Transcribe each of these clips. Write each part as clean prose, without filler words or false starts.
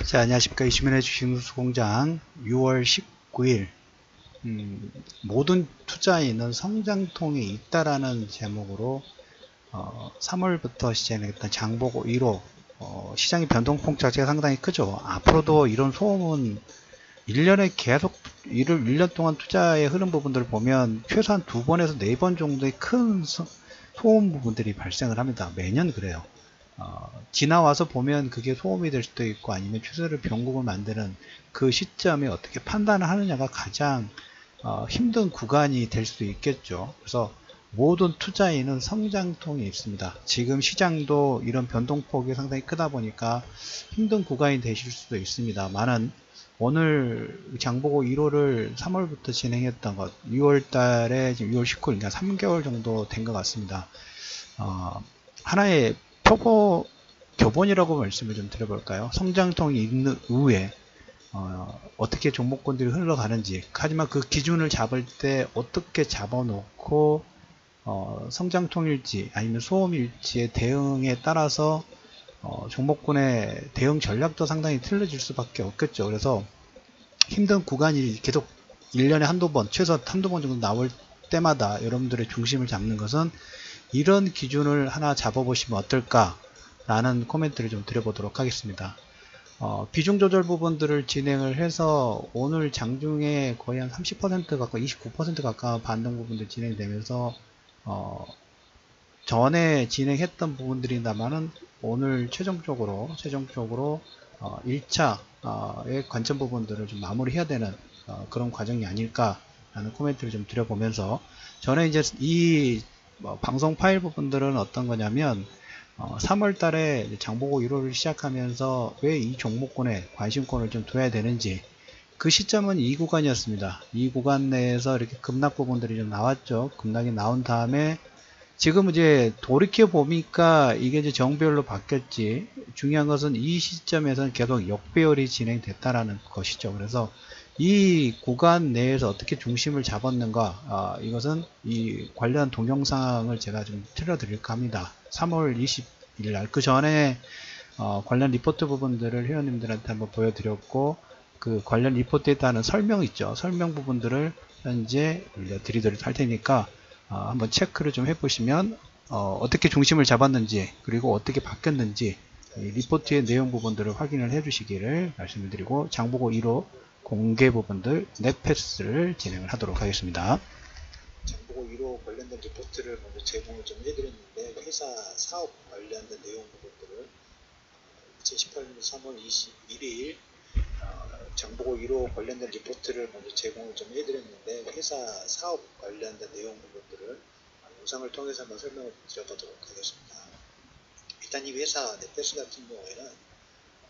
자, 안녕하십니까. 이슈맨의 주식뉴스공장 6월 19일 모든 투자인은 성장통에 있다라는 제목으로 3월부터 시작했던 장보고 1호 시장의 변동폭 자체가 상당히 크죠. 앞으로도 이런 소음은 1년에 계속 1년 동안 투자의 흐름 부분들을 보면 최소한 2번에서 4번 정도의 큰 소음 부분들이 발생을 합니다. 매년 그래요. 지나와서 보면 그게 소음이 될 수도 있고 아니면 추세를 변곡을 만드는 그 시점에 어떻게 판단을 하느냐가 가장 힘든 구간이 될 수도 있겠죠. 그래서 모든 투자인은 성장통이 있습니다. 지금 시장도 이런 변동폭이 상당히 크다 보니까 힘든 구간이 되실 수도 있습니다만은 오늘 장보고 1호를 3월부터 진행했던 것 6월 달에 지금 6월 19일 그러니까 3개월 정도 된 것 같습니다. 하나의 교본이라고 말씀을 좀 드려볼까요? 성장통이 있는 이후에 어떻게 종목군들이 흘러가는지, 하지만 그 기준을 잡을 때 어떻게 잡아놓고 성장통일지 아니면 소음일지의 대응에 따라서 종목군의 대응 전략도 상당히 틀려질 수밖에 없겠죠. 그래서 힘든 구간이 계속 1년에 한두 번, 최소 한두 번 정도 나올 때마다 여러분들의 중심을 잡는 것은 이런 기준을 하나 잡아보시면 어떨까 라는 코멘트를 좀 드려보도록 하겠습니다. 비중 조절 부분들을 진행을 해서 오늘 장중에 거의 한 30% 가까이 29% 가까운 반등 부분들 진행되면서 전에 진행했던 부분들이다만은 오늘 최종적으로 1차의 관점 부분들을 좀 마무리해야 되는 그런 과정이 아닐까 라는 코멘트를 좀 드려보면서 전에 이제 이 방송 파일 부분들은 어떤 거냐면 3월 달에 장보고 1호를 시작하면서 왜 이 종목군에 관심권을 좀 둬야 되는지 그 시점은 이 구간이었습니다. 이 구간 내에서 이렇게 급락 부분들이 좀 나왔죠. 급락이 나온 다음에 지금 이제 돌이켜 보니까 이게 이제 정배열로 바뀌었지. 중요한 것은 이 시점에서는 계속 역배열이 진행됐다라는 것이죠. 그래서 이 구간 내에서 어떻게 중심을 잡았는가, 이것은 이 관련 동영상을 제가 좀 틀어드릴까 합니다. 3월 20일 날 그 전에 관련 리포트 부분들을 회원님들한테 한번 보여드렸고 그 관련 리포트에 따른 설명 있죠. 설명 부분들을 현재 올려드리도록 할 테니까 한번 체크를 좀 해보시면 어떻게 중심을 잡았는지 그리고 어떻게 바뀌었는지 리포트의 내용 부분들을 확인을 해주시기를 말씀을 드리고 장보고 1호 공개 부분들 넷패스를 진행을 하도록 하겠습니다. 장보고 1호 관련된 리포트를 먼저 제공을 좀 해드렸는데 회사 사업 관련된 내용 부분들을 2018년 3월 21일 장보고 1호 관련된 리포트를 먼저 제공을 좀 해드렸는데 회사 사업 관련된 내용 부분들을 영상을 통해서 한번 설명을 드려보도록 하겠습니다. 일단 이 회사 넷패스 같은 경우에는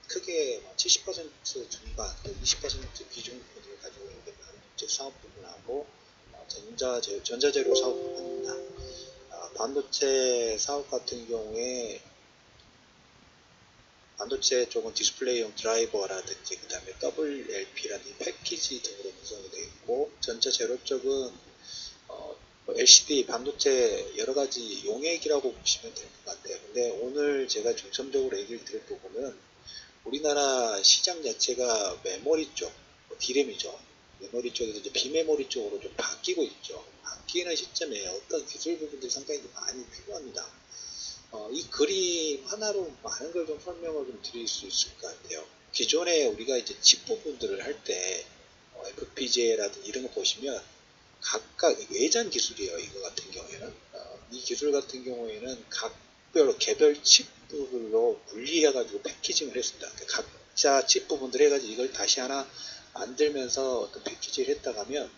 크게 70% 중반, 20% 비중 부분을 가지고 있는 반도체 사업 부분하고 전자재료 사업 부분입니다. 반도체 사업 같은 경우에 반도체 쪽은 디스플레이용 드라이버라든지 그 다음에 WLP라는 패키지 등으로 구성이 되어 있고 전자재료 쪽은 LCD 반도체 여러가지 용액이라고 보시면 될 것 같아요. 근데 오늘 제가 중점적으로 얘기를 드릴 부분은 우리나라 시장 자체가 메모리 쪽, D램이죠. 메모리 쪽에서 이제 비메모리 쪽으로 좀 바뀌고 있죠. 바뀌는 시점에 어떤 기술 부분들이 상당히 많이 필요합니다. 이 그림 하나로 많은 걸 좀 설명을 좀 드릴 수 있을 것 같아요. 기존에 우리가 이제 칩 부분들을 할 때 FPGA라든지 이런 거 보시면 각각 외장 기술이에요. 이거 같은 경우에는 이 기술 같은 경우에는 개별 칩들로 분리해가지고 패키징을 했습니다. 각자 칩 부분들 해가지고 이걸 다시 하나 만들면서 어떤 패키징을 했다가 하면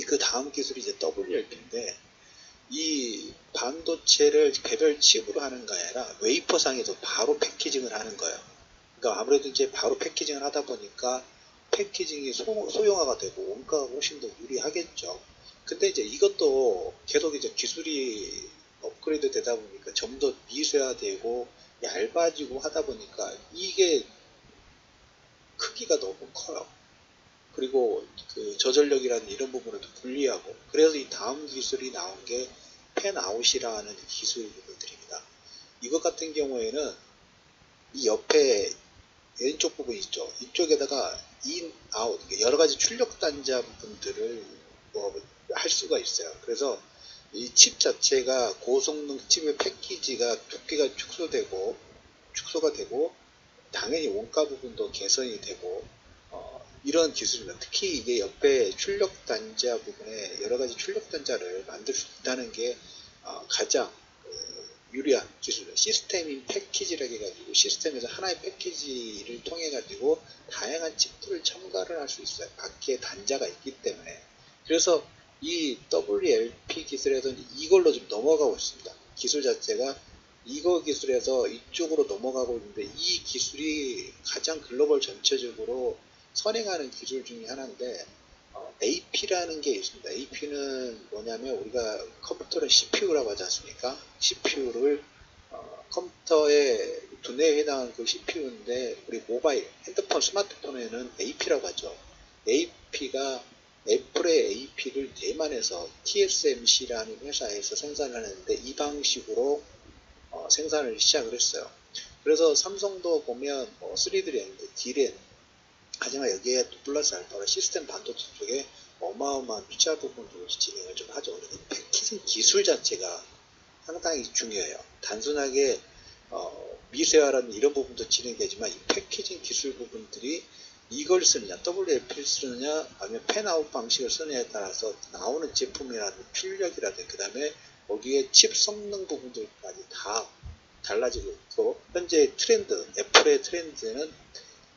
그 다음 기술이 이제 WLP인데 이 반도체를 개별 칩으로 하는 게 아니라 웨이퍼상에서 바로 패키징을 하는 거예요. 그러니까 아무래도 이제 바로 패키징을 하다 보니까 패키징이 소형화가 되고 원가가 훨씬 더 유리하겠죠. 근데 이제 이것도 계속 이제 기술이 업그레이드 되다 보니까 좀 더 미세화되고 얇아지고 하다 보니까 이게 크기가 너무 커요. 그리고 그 저전력이라는 이런 부분을 분리하고, 그래서 이 다음 기술이 나온 게 팬아웃이라는 기술 부분들입니다. 이것 같은 경우에는 이 옆에 왼쪽 부분 있죠. 이쪽에다가 인, 아웃, 여러 가지 출력 단자 부분들을 할 수가 있어요. 그래서 이 칩 자체가 고성능 칩의 패키지가 두께가 축소가 되고, 당연히 원가 부분도 개선이 되고, 이런 기술입니다. 특히 이게 옆에 출력 단자 부분에 여러 가지 출력 단자를 만들 수 있다는 게 가장 유리한 기술, 시스템인 패키지라고 해가지고 시스템에서 하나의 패키지를 통해 가지고 다양한 칩들을 첨가를 할 수 있어요. 각기의 단자가 있기 때문에. 그래서 이 WLP 기술에서는 이걸로 좀 넘어가고 있습니다. 기술 자체가 이거 기술에서 이쪽으로 넘어가고 있는데, 이 기술이 가장 글로벌 전체적으로 선행하는 기술 중에 하나인데, AP라는 게 있습니다. AP는 뭐냐면, 우리가 컴퓨터를 CPU라고 하지 않습니까? CPU를 컴퓨터에 두뇌에 해당하는 그 CPU인데, 우리 모바일, 핸드폰, 스마트폰에는 AP라고 하죠. AP가 애플의 AP를 대만에서 TSMC라는 회사에서 생산하는데, 이 방식으로 생산을 시작을 했어요. 그래서 삼성도 보면 3D램, D램, 하지만 여기에 또 플러스 알파로 시스템 반도체 쪽에 어마어마한 투자 부분으로 진행을 좀 하죠. 그런데 패키징 기술 자체가 상당히 중요해요. 단순하게 미세화라는 이런 부분도 진행되지만, 이 패키징 기술 부분들이 이걸 쓰느냐, WLP를 쓰느냐, 아니면 팬아웃 방식을 쓰느냐에 따라서 나오는 제품이라든 출력이라든, 그 다음에 거기에 칩 성능 부분들까지 다 달라지고 있고, 현재 트렌드, 애플의 트렌드는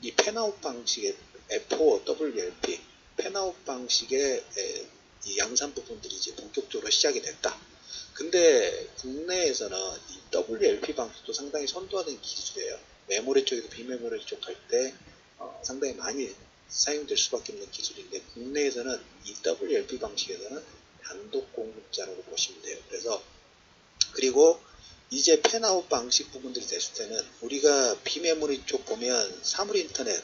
이 팬아웃 방식의 F5WLP, 팬아웃 방식의 이 양산 부분들이 이제 본격적으로 시작이 됐다. 근데 국내에서는 이 WLP 방식도 상당히 선도하는 기술이에요. 메모리 쪽에서 비메모리 쪽 할 때 상당히 많이 사용될 수밖에 없는 기술인데, 국내에서는 이 WLP 방식에서는 단독 공급자라고 보시면 돼요. 그래서 그리고 이제 팬아웃 방식 부분들이 됐을 때는, 우리가 비메모리 쪽 보면 사물 인터넷,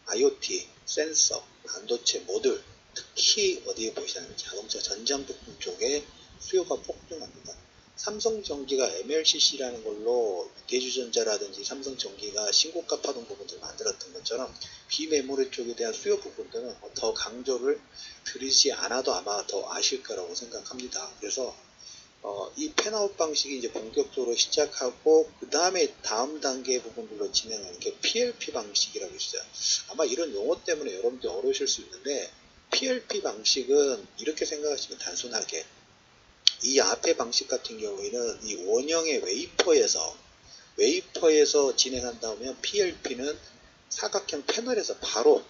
IoT, 센서, 반도체, 모듈, 특히 어디에 보시냐면 자동차 전장 부품 쪽에 수요가 폭증합니다. 삼성전기가 MLCC라는 걸로 대주전자라든지 삼성전기가 신고가 파동 부분들을 만들었던 것처럼, 비메모리 쪽에 대한 수요 부분들은 더 강조를 들이지 않아도 아마 더 아실 거라고 생각합니다. 그래서 이 팬아웃 방식이 이제 본격적으로 시작하고, 그 다음에 다음 단계 부분들로 진행하는 게 PLP 방식이라고 있어요. 아마 이런 용어 때문에 여러분들 어려우실 수 있는데, PLP 방식은 이렇게 생각하시면 단순하게, 이 앞에 방식 같은 경우에는 이 원형의 웨이퍼에서 진행한다면, PLP는 사각형 패널에서 바로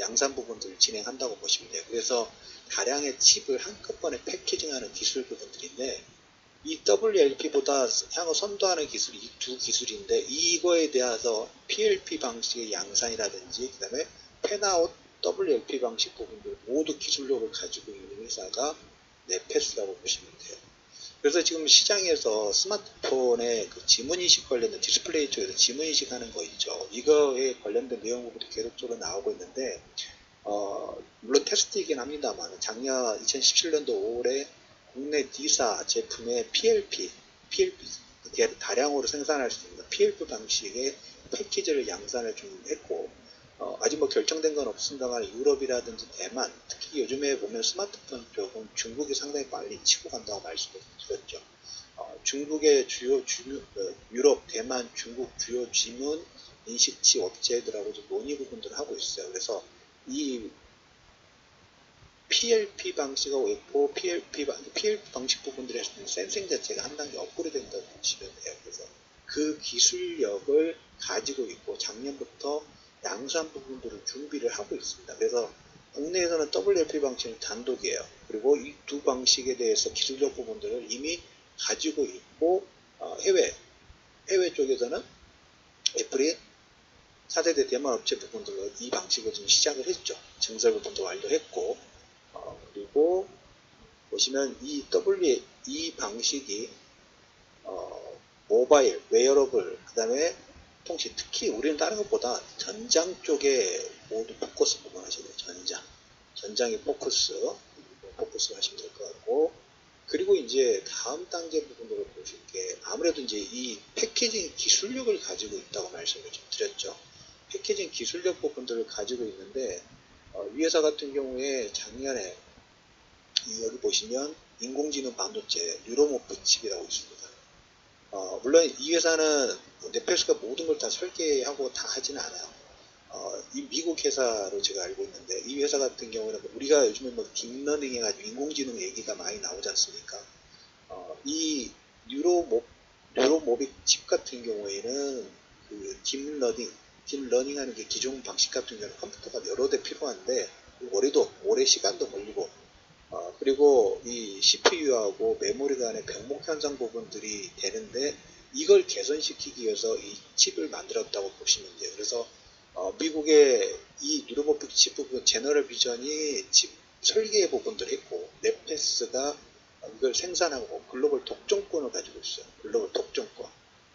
양산 부분들을 진행한다고 보시면 돼요. 그래서 다량의 칩을 한꺼번에 패키징하는 기술 부분들인데, 이 WLP보다 향후 선도하는 기술이 이 두 기술인데, 이거에 대해서 PLP 방식의 양산이라든지, 그 다음에 팬아웃 WLP 방식 부분들 모두 기술력을 가지고 있는 회사가 네페스라고 보시면 돼요. 그래서 지금 시장에서 스마트폰에 그 지문인식 관련된 디스플레이 쪽에서 지문인식 하는 거 있죠. 이거에 관련된 내용 부분도 계속적으로 나오고 있는데, 물론 테스트이긴 합니다만, 작년 2017년도 5월에 국내 D사 제품의 PLP 다량으로 생산할 수 있는 PLP 방식의 패키지를 양산을 좀 했고, 아직 뭐 결정된 건 없습니다만, 유럽이라든지 대만, 특히 요즘에 보면 스마트폰 쪽은 중국이 상당히 빨리 치고 간다고 말씀을 드렸죠. 중국의 유럽, 대만, 중국 주요 지문 인식치 업체들하고 좀 논의 부분들을 하고 있어요. 그래서 이 PLP 방식하고 있고, PLP 방식 부분들에서는 센싱 자체가 한 단계 업그레이드 된다고 보시면 돼요. 그래서 그 기술력을 가지고 있고, 작년부터 양산 부분들을 준비를 하고 있습니다. 그래서 국내에서는 WLP 방식은 단독이에요. 그리고 이 두 방식에 대해서 기술력 부분들을 이미 가지고 있고, 해외 쪽에서는 애플이 4세대 대만 업체 부분들로 이 방식을 좀 시작을 했죠. 증설 부분도 완료했고, 그리고 보시면 이 방식이 모바일, 웨어러블, 그 다음에 통신, 특히 우리는 다른 것보다 전장 쪽에 모두 포커스 부분하셔야 돼요. 전장의 포커스 하시면 될 것 같고, 그리고 이제 다음 단계 부분으로 보실 게 아무래도 이제 이 패키징 기술력을 가지고 있다고 말씀을 좀 드렸죠. 패키징 기술력 부분들을 가지고 있는데 이 회사 같은 경우에 작년에 여기 보시면 인공지능 반도체 뉴로모프 칩이라고 있습니다. 물론 이 회사는 네페스가 모든 걸 다 설계하고 다 하지는 않아요. 이 미국 회사로 제가 알고 있는데 이 회사 같은 경우는 우리가 요즘에 뭐 딥러닝 해가지고 인공지능 얘기가 많이 나오지 않습니까? 이 뉴로모빅 칩 같은 경우에는 그 딥러닝 하는 게 기존 방식 같은 경우는 컴퓨터가 여러 대 필요한데 오래 시간도 걸리고 그리고 이 CPU하고 메모리 간의 병목 현상 부분들이 되는데 이걸 개선시키기 위해서 이 칩을 만들었다고 보시면 돼요. 그래서 미국의 이 뉴로모픽 칩 부분 제너럴 비전이 칩 설계 부분들을 했고 네페스가 이걸 생산하고 글로벌 독점권을 가지고 있어요. 글로벌 독점권.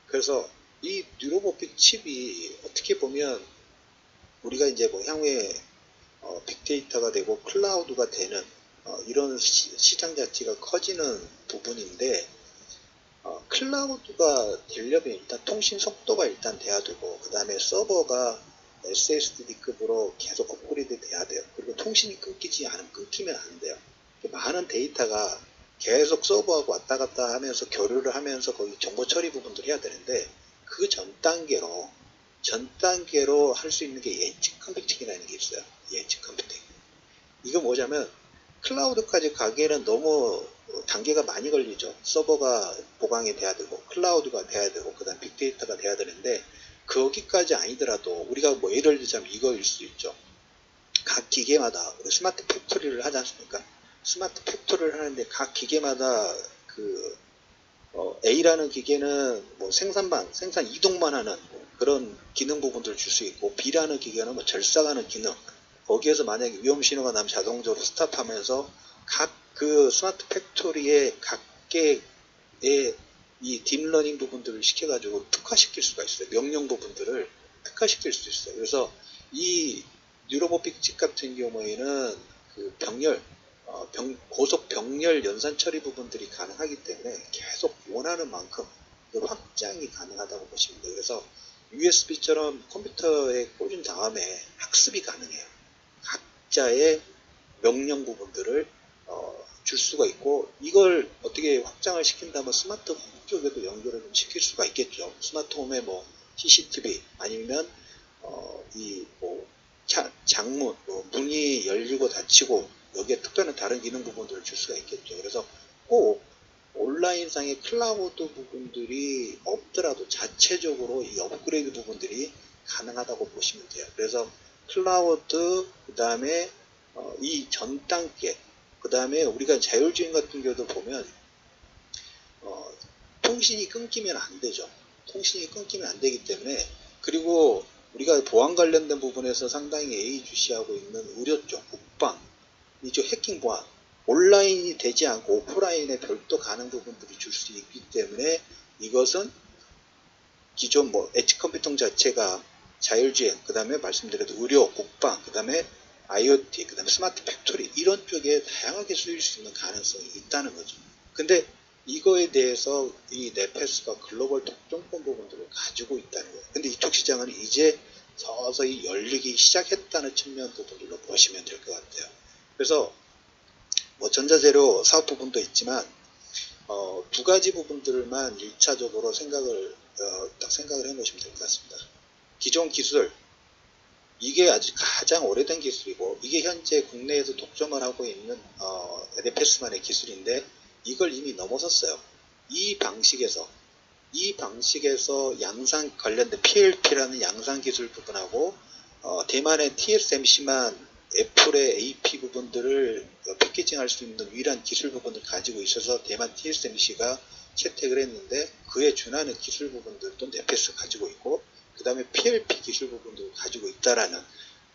그래서 이 뉴로모픽 칩이 어떻게 보면 우리가 이제 뭐 향후에 빅데이터가 되고 클라우드가 되는 이런 시장 자체가 커지는 부분인데 클라우드가 되려면 일단 통신 속도가 일단 돼야 되고 그 다음에 서버가 SSD급으로 계속 업그레이드 돼야 돼요. 그리고 통신이 끊기면 안 돼요. 많은 데이터가 계속 서버하고 왔다 갔다 하면서 교류를 하면서 거기 정보 처리 부분들 해야 되는데 그 전 단계로 할 수 있는 게 엣지 컴퓨팅이라는 게 있어요. 엣지 컴퓨팅. 이거 뭐냐면 클라우드까지 가기에는 너무 단계가 많이 걸리죠. 서버가 보강이 돼야 되고 클라우드가 돼야 되고 그 다음 빅데이터가 돼야 되는데 거기까지 아니더라도 우리가 뭐 예를 들자면 이거일 수 있죠. 각 기계마다 우리 스마트 팩토리를 하지 않습니까? 스마트 팩토리를 하는데 각 기계마다 그 A라는 기계는 뭐 생산 이동만 하는 그런 기능 부분들을 줄 수 있고 B라는 기계는 뭐 절삭하는 기능 거기에서 만약에 위험 신호가 나면 자동적으로 스탑하면서 각 그 스마트 팩토리의 각계의 이 딥러닝 부분들을 시켜가지고 특화시킬 수가 있어요. 명령 부분들을 특화시킬 수 있어요. 그래서 이 뉴로모픽 칩 같은 경우에는 그 고속 병렬 연산 처리 부분들이 가능하기 때문에 계속 원하는 만큼 그 확장이 가능하다고 보시면 돼요. 그래서 USB처럼 컴퓨터에 꽂은 다음에 학습이 가능해요. 각자의 명령 부분들을 줄 수가 있고 이걸 어떻게 확장을 시킨다면 스마트홈 쪽에도 연결을 좀 시킬 수가 있겠죠. 스마트홈에 뭐 CCTV 아니면 이 뭐 장문 문이 열리고 닫히고 여기에 특별한 다른 기능 부분들을 줄 수가 있겠죠. 그래서 꼭 온라인상의 클라우드 부분들이 없더라도 자체적으로 이 업그레이드 부분들이 가능하다고 보시면 돼요. 그래서 클라우드 그 다음에 이 전 단계 그 다음에 우리가 자율주행 같은 경우도 보면 통신이 끊기면 안 되죠. 통신이 끊기면 안 되기 때문에 그리고 우리가 보안 관련된 부분에서 상당히 예의주시하고 있는 의료 쪽, 국방, 이쪽 해킹 보안, 온라인이 되지 않고 오프라인에 별도 가능 부분들이 줄 수 있기 때문에 이것은 기존 뭐 엣지 컴퓨팅 자체가 자율주행, 그 다음에 말씀드려도 의료, 국방, 그 다음에 IoT, 그 다음에 스마트 팩토리 이런 쪽에 다양하게 쓰일 수 있는 가능성이 있다는 거죠. 근데 이거에 대해서 이 네페스가 글로벌 독점권 부분들을 가지고 있다는 거예요. 근데 이쪽 시장은 이제 서서히 열리기 시작했다는 측면 부분들로 보시면 될 것 같아요. 그래서 뭐 전자재료 사업 부분도 있지만 두 가지 부분들만 1차적으로 딱 생각을 해놓으시면 될 것 같습니다. 기존 기술 이게 아주 가장 오래된 기술이고 이게 현재 국내에서 독점을 하고 있는 네페스만의 기술인데 이걸 이미 넘어섰어요. 이 방식에서 양산 관련된 PLP라는 양산 기술 부분하고 대만의 TSMC만 애플의 AP 부분들을 패키징 할 수 있는 유일한 기술 부분을 가지고 있어서 대만 TSMC가 채택을 했는데 그에 준하는 기술 부분들도 네페스 가지고 있고 그 다음에 PLP 기술 부분도 가지고 있다라는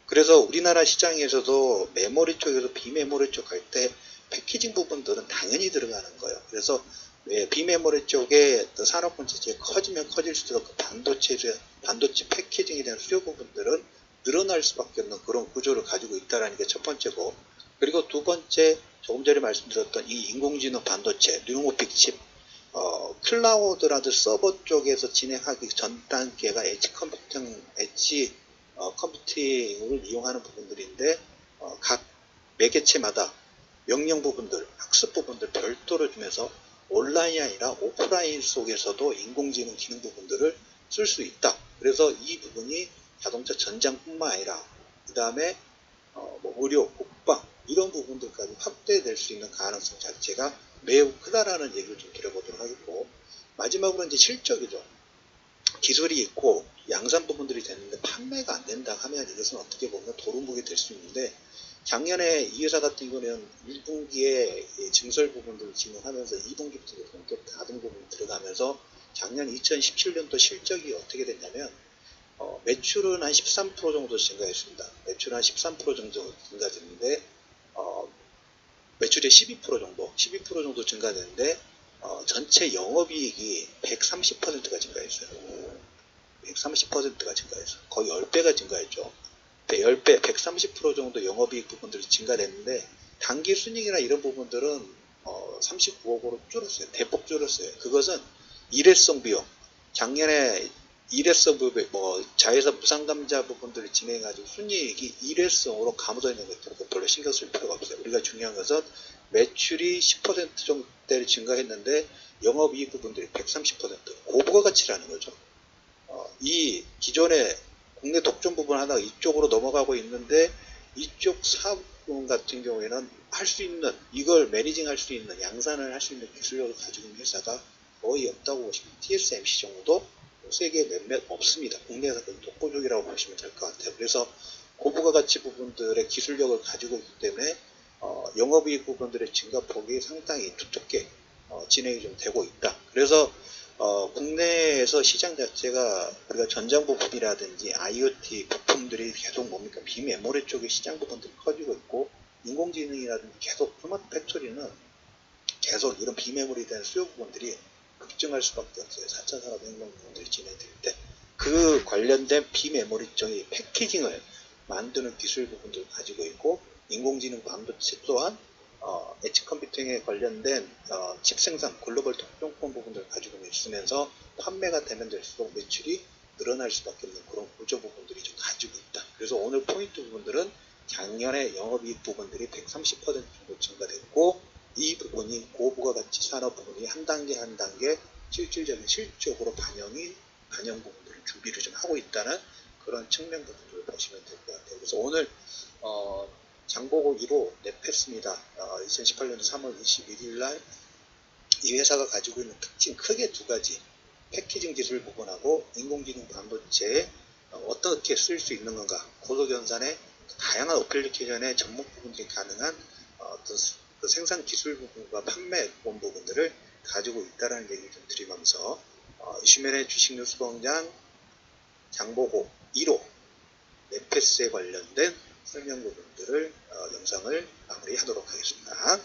그래서 우리나라 시장에서도 메모리 쪽에서 비메모리 쪽 할 때 패키징 부분들은 당연히 들어가는 거예요. 그래서 비메모리 쪽에 산업분 자체가 커지면 커질수록 그 반도체 패키징에 대한 수요 부분들은 늘어날 수밖에 없는 그런 구조를 가지고 있다는 게 첫 번째고, 그리고 두 번째, 조금 전에 말씀드렸던 이 인공지능 반도체, 뉴모픽 칩, 클라우드라든 서버 쪽에서 진행하기 전 단계가 엣지 컴퓨팅을 이용하는 부분들인데, 각 매개체마다 명령 부분들, 학습 부분들 별도로 주면서 온라인이 아니라 오프라인 속에서도 인공지능 기능 부분들을 쓸 수 있다. 그래서 이 부분이 자동차 전장뿐만 아니라 그 다음에 뭐 의료, 국방 이런 부분들까지 확대될 수 있는 가능성 자체가 매우 크다라는 얘기를 좀 드려보도록 하겠고, 마지막으로 이제 실적이죠. 기술이 있고 양산 부분들이 됐는데 판매가 안 된다 하면 이것은 어떻게 보면 도루묵이 될 수 있는데, 작년에 이 회사 같은 경우는 1분기에 증설 부분들을 진행하면서 2분기부터 본격 다등 부분이 들어가면서 작년 2017년도 실적이 어떻게 됐냐면, 매출은 한 13% 정도 증가했습니다. 매출은 한 13% 정도 증가됐는데, 매출의 12% 정도 증가됐는데, 전체 영업이익이 130%가 증가했어요. 130%가 증가했어요. 거의 10배가 증가했죠. 10배, 130% 정도 영업이익 부분들이 증가됐는데, 당기 순이익이나 이런 부분들은 39억으로 줄었어요. 대폭 줄었어요. 그것은 일회성 비용, 작년에 일회성 부분, 자회사 무상감자 부분들을 진행해가지고 순이익이 일회성으로 감소되어 있는 것들은 별로 신경 쓸 필요가 없어요. 우리가 중요한 것은 매출이 10% 정도를 증가했는데 영업이익 부분들이 130%, 고부가 가치라는 거죠. 이 기존의 국내 독점 부분 하나 이쪽으로 넘어가고 있는데, 이쪽 사업 부분 같은 경우에는 할 수 있는, 이걸 매니징 할 수 있는, 양산을 할 수 있는 기술력을 가지고 있는 회사가 거의 없다고 보시면, TSMC 정도 세계에 몇몇 없습니다. 국내에서 거의 독보적이라고 보시면 될 것 같아요. 그래서 고부가 가치 부분들의 기술력을 가지고 있기 때문에 영업이익 부분들의 증가폭이 상당히 두텁게 진행이 좀 되고 있다. 그래서 국내에서 시장 자체가 우리가 전장 부품이라든지 IoT 부품들이 계속 뭡니까 비메모리 쪽의 시장 부분들이 커지고 있고, 인공지능이라든지 계속 스마트 팩토리는 계속 이런 비메모리에 대한 수요 부분들이 급증할 수밖에 없어요. 4차 산업혁명 부분들이 진행될 때 그 관련된 비메모리 쪽의 패키징을 만드는 기술 부분들을 가지고 있고, 인공지능 반도체 또한 엣지 컴퓨팅에 관련된 칩 생산, 글로벌 독점권 부분들을 가지고 있으면서 판매가 되면 될수록 매출이 늘어날 수밖에 없는 그런 구조 부분들이 좀 가지고 있다. 그래서 오늘 포인트 부분들은 작년에 영업이익 부분들이 130% 정도 증가됐고, 이 부분이 고부가가치 산업 부분이 한 단계 한 단계 실질적인 실적으로 반영 부분들을 준비를 좀 하고 있다는 그런 측면 부분들을 보시면 될 것 같아요. 그래서 오늘 장보고 1호 냅했습니다. 2018년 3월 21일 날 이 회사가 가지고 있는 특징 크게 두 가지, 패키징 기술 부분하고 인공지능 반도체에 어떻게 쓸 수 있는 건가, 고속연산의 다양한 어플리케이션의 접목 부분들이 가능한 어떤 그 생산 기술 부분과 판매 부분들을 가지고 있다는 얘기를 좀 드리면서 이슈맨의 주식뉴스공장 장보고 1호 넷패스에 관련된 설명 부분들을 영상을 마무리하도록 하겠습니다.